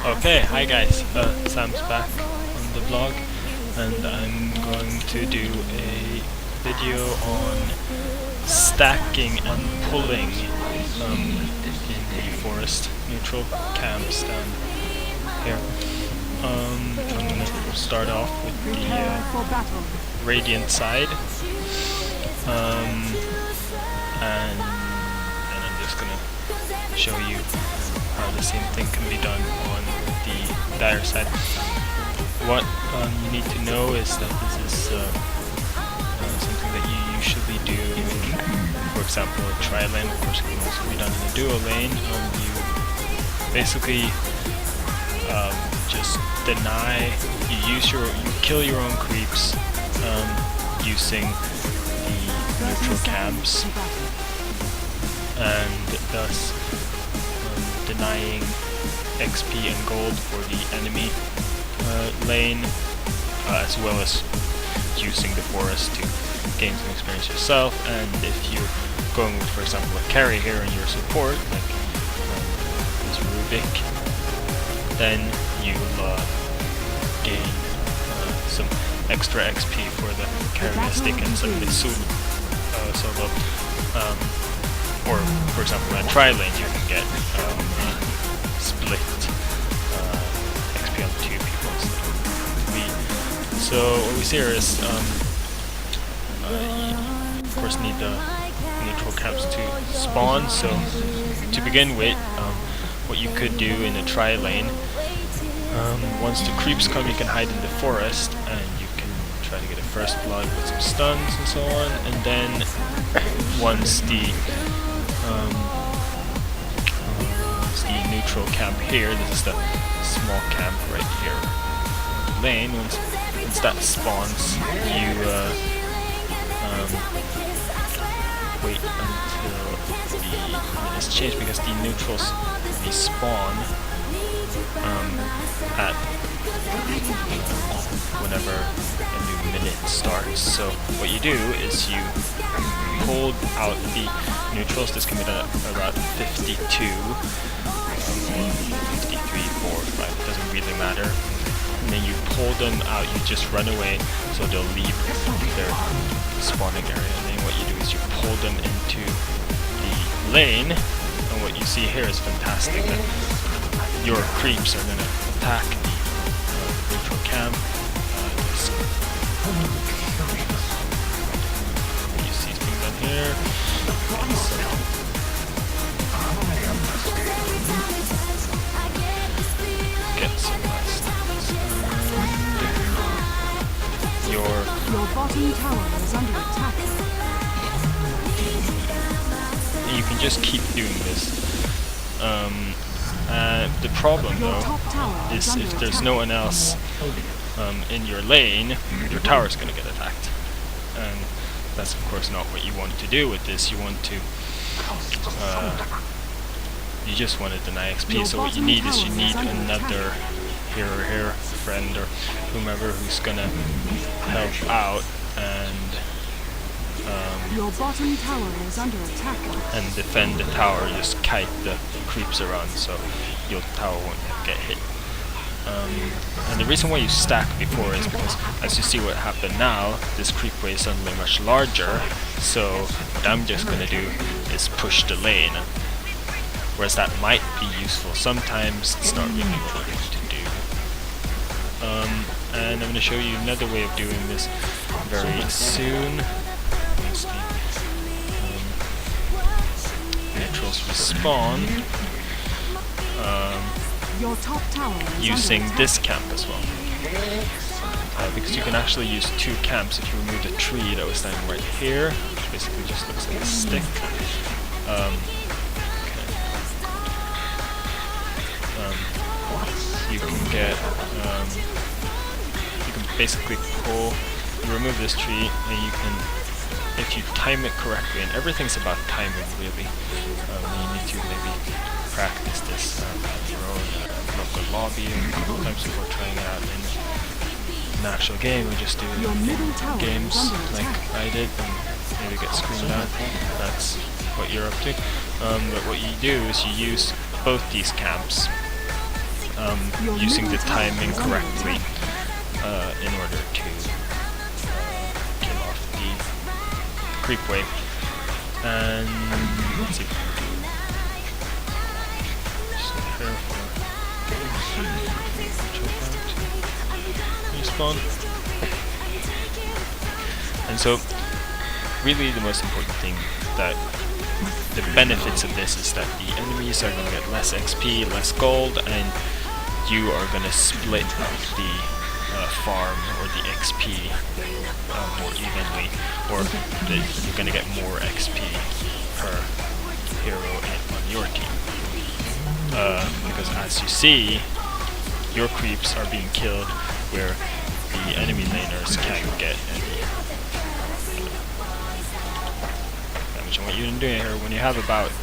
Okay, hi guys, Sam's back on the blog, and I'm going to do a video on stacking and pulling in the forest neutral camps down here. I'm going to start off with the radiant side, and then I'm just going to show you how the same thing can be done on the dire side. What you need to know is that this is something that you usually do in, for example, a tri-lane. Of course, it can also be done in a dual lane. You basically just deny. You kill your own creeps using the neutral camps, and thus denying XP and gold for the enemy lane, as well as using the forest to gain some experience yourself. And if you're going with, for example, a carry here in your support, like this Rubik, then you'll gain some extra XP for the carry stick and some of the solo. Or, for example, in a tri-lane, you can get split XP on 2 people instead of 3. So what we see here is, of course, need the neutral camps to spawn. So to begin with, what you could do in a tri-lane, once the creeps come, you can hide in the forest, and you can try to get a first blood with some stuns and so on. And then once the neutral camp here, this is the small camp right here, lane, once that spawns, you wait until the minutes change, because the neutrals respawn at whenever a new minute starts. So what you do is you hold out the neutrals. This can be done at about 52, 53, 4, 5, it doesn't really matter. And then you pull them out, you just run away, so they'll leave their spawning area. And then what you do is you pull them into the lane, and what you see here is fantastic, that your creeps are going to attack the neutral camp. You see things done here. Get some last your bottom tower is under attack. You can just keep doing this. The problem, though, is if there's no one else in your lane, your tower is going to get attacked. And that's, of course, not what you want to do with this. You want to you just want to deny XP. So what you need is another hero friend or whomever who's going to help out and your bottom tower is under attack. And defend the tower. Just kite the creeps around so your tower won't get hit. And the reason why you stack before is because, as you see what happened now, this creep wave is suddenly much larger. So what I'm just going to do is push the lane. Whereas that might be useful sometimes, it's not really what we need to do. And I'm going to show you another way of doing this very soon. Once the neutrals respawn, your top tower using this camp as well. Because you can actually use 2 camps if you remove the tree that was standing right here, which basically just looks like a stick. You can get, you can basically you remove this tree, and you can, if you time it correctly, and everything's about timing really, you need to maybe practice this at your own local lobby a couple times before trying it out in an actual game, or just do it in games like I did and maybe get screened out. That's what you're up to. But what you do is you use both these camps using the timing correctly in order to kill off the creep wave. And let's see. Just here for respawn. And so, really the most important thing, that the benefits of this is that the enemies are going to get less XP, less gold, and you are going to split the farm or the XP more evenly, or you're going to get more XP per hero on your team. Because as you see, your creeps are being killed where the enemy laners can't get any damage. And what you're doing here, when you have about 1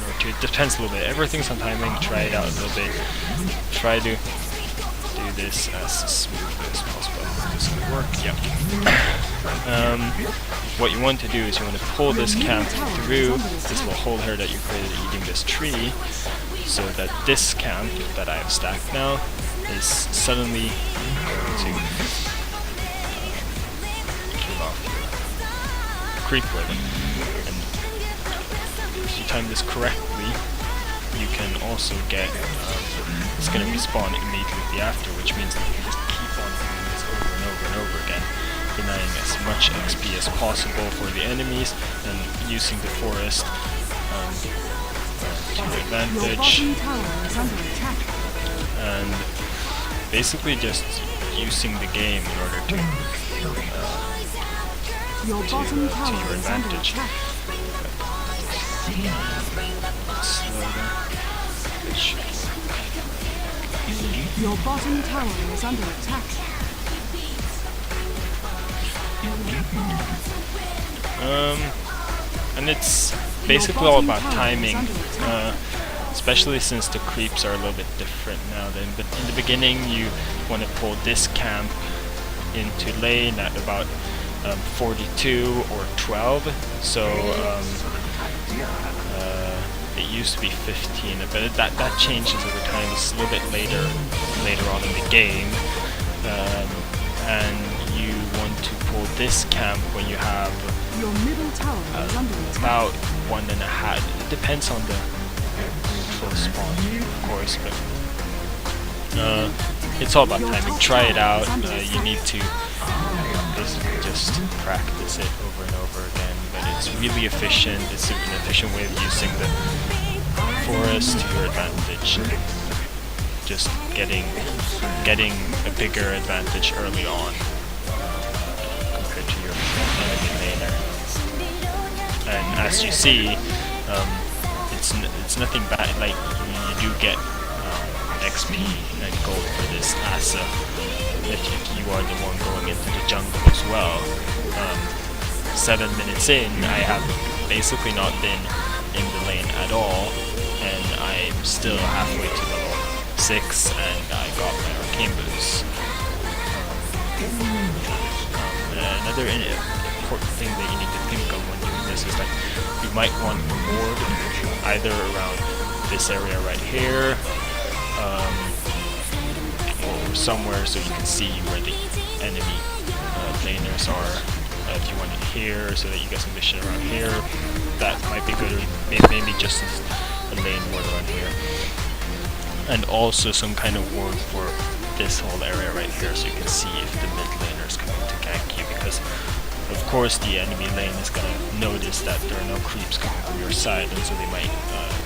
or 2, it depends a little bit, everything's on timing, try it out a little bit, try to do this as smoothly as possible. Is this gonna work? Yep. What you want to do is you want to pull this camp through this little hole here that you created eating this tree, so that this camp that I have stacked now is suddenly going to kill off your creep wave. And if you time this correctly, you can also get it's going to respawn immediately after, which means that you can just keep on doing this over and over and over again, denying as much XP as possible for the enemies and using the forest to your advantage, and basically just using the game in order to your advantage. Your bottom tower is under attack. And it's basically all about timing, especially since the creeps are a little bit different now. But in the beginning, you want to pull this camp into lane at about 42 or 12. So it used to be 15, but that changes over time. It's a little bit later on in the game, and you want to pull this camp when you have Your middle tower is under attack. about 1.5. It depends on the neutral spawn, of course, but it's all about timing. Try it out. You need to basically just practice it over and over again. But it's really efficient. It's an efficient way of using the forest to your advantage. Just getting a bigger advantage early on compared to your enemy laner. And as you see, it's nothing bad. Like you do get XP and gold for this Asa if you are the one going into the jungle as well. 7 minutes in, I have basically not been in the lane at all, and I'm still halfway to level 6, and I got my arcane boots. Another important thing that you need to think of when doing this is that you might want a ward either around this area right here, or somewhere so you can see where the enemy laners are. If you want it here, so that you get some vision around here, that might be good. Or maybe just a lane ward around here, and also some kind of ward for this whole area right here, so you can see if the mid laners come to gank you. Because of course the enemy lane is gonna notice that there are no creeps coming from your side, and so they might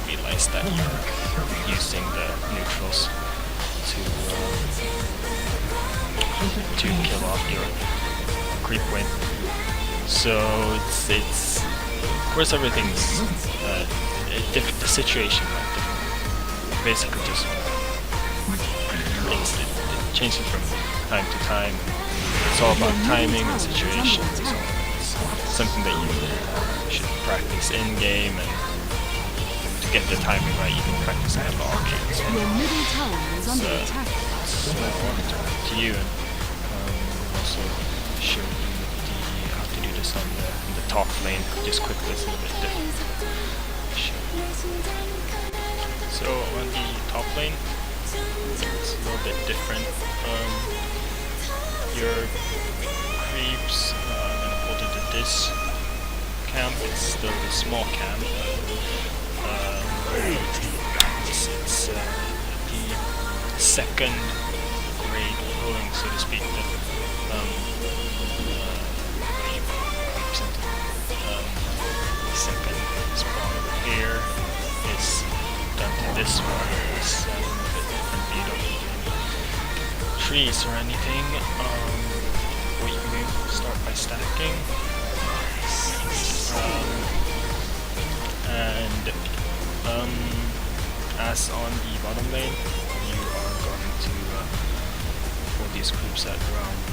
realize that you're using the neutrals to kill off your creep wave. So it's of course everything's the situation might differ. Basically just it changes from time to time. It's all about timing and situations. It's something that you should practice in game, and to get the timing right, you can practice in the log. Your middle tower is under attack. So to you, and also show you how to do this on the top lane. Just quickly, it's a little bit different. So on the top lane, little bit different. Your creeps, I'm gonna put it into this camp. It's still a small camp. It's the second grade ruling, so to speak. The second spawn over here is done to this one. It's a bit different. You don't need any trees or anything. What you do, start by stacking. As on the bottom lane, you are going to pull these creeps at around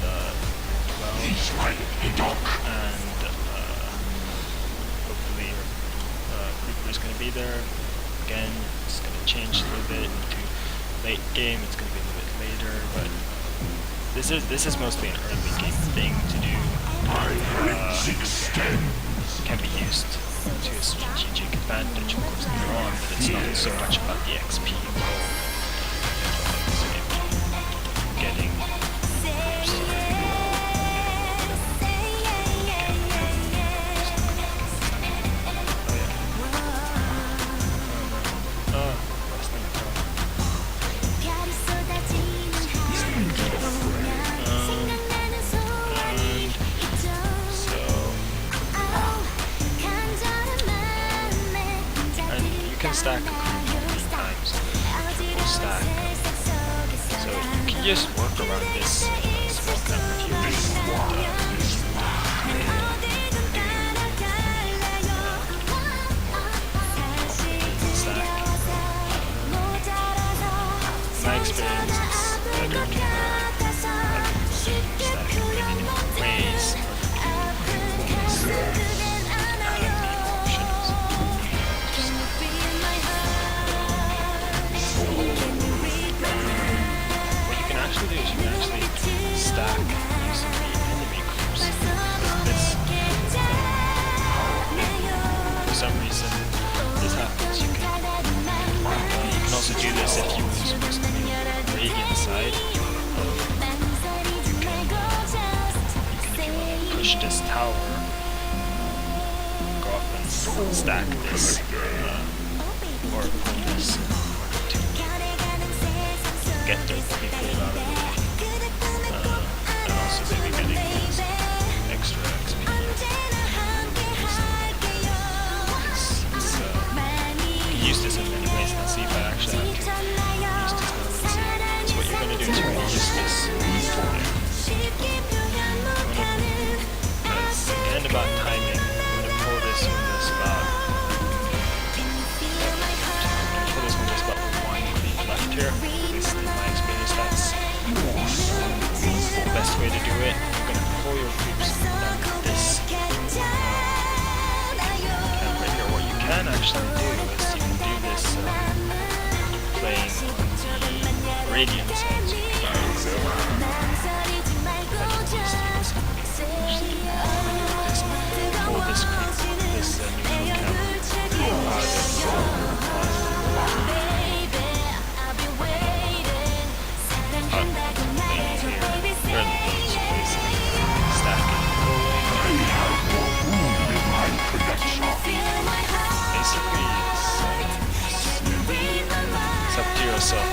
12, and hopefully your creeper is going to be there. Again, it's going to change a little bit into late game. It's going to be a little bit later, but this is mostly an early game thing to do. Can be used to a strategic advantage, of course, later on, but it's not so much about the XP involved. Getting groups. Stack a creep 3 times, triple stack. So you can just work around this small camp if you really want. Stack. My experience is better to stack in many different ways. Stack using the enemy groups. For some reason, this happens. You can also do this if you were supposed to be on the radiant side. You can if you want to push this tower, go up and stack this, or pull this in order to get the people out of the way. Also maybe getting extra XP. You can use this in many ways. Let's see if I actually have to use this now. Let's see. So what you're going to do is you're going to use this. It's again about timing. I'm going to pull this when there's about 1 creep left here. At least in my experience, that's the best way to do it. You're going to pull your creeps down this camp right here. What you can actually do is you can do this playing on the radiant side. So you can pull this creep, this neutral camp basically it's up to yourself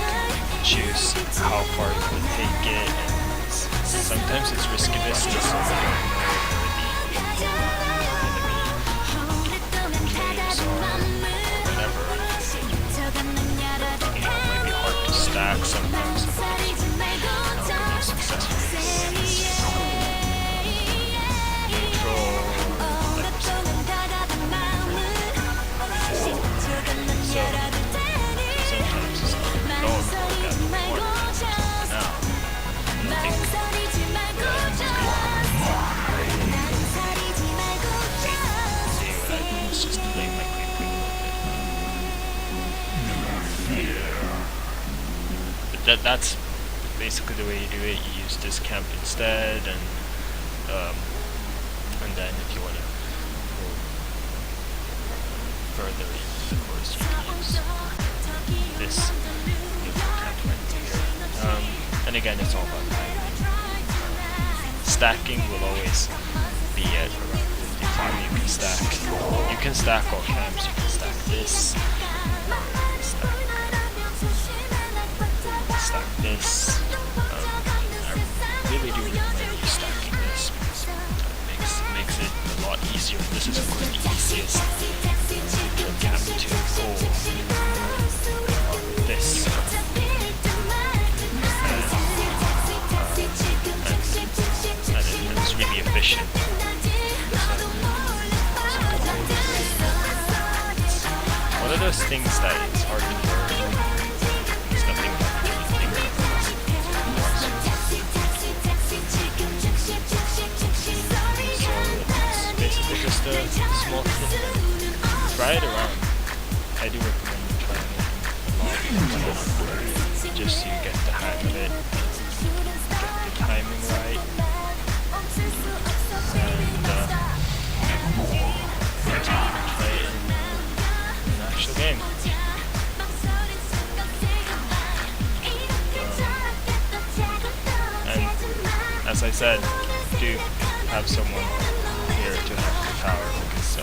to choose how far you will take it, and sometimes it's risky business, so you don't know where the enemy players are, whatever. You know, it might be hard to stack sometimes be successful. That's basically the way you do it. You use this camp instead, and then if you want to go further into the course, you can use this camp right here. And again, it's all about timing. Stacking will always be at around 55. You can stack all camps. You can stack this. Stack this. I really do recommend you stacking this because it makes it a lot easier. This is of course the easiest camp to pull. This. And it's really efficient. One of those things that it's hard to learn. There's nothing but anything. So it's basically just a small thing. Try it around. I do recommend trying it along, just so you get the hang of it, get the timing right, and try it in an actual game. And as I said, do have someone here to help the tower, because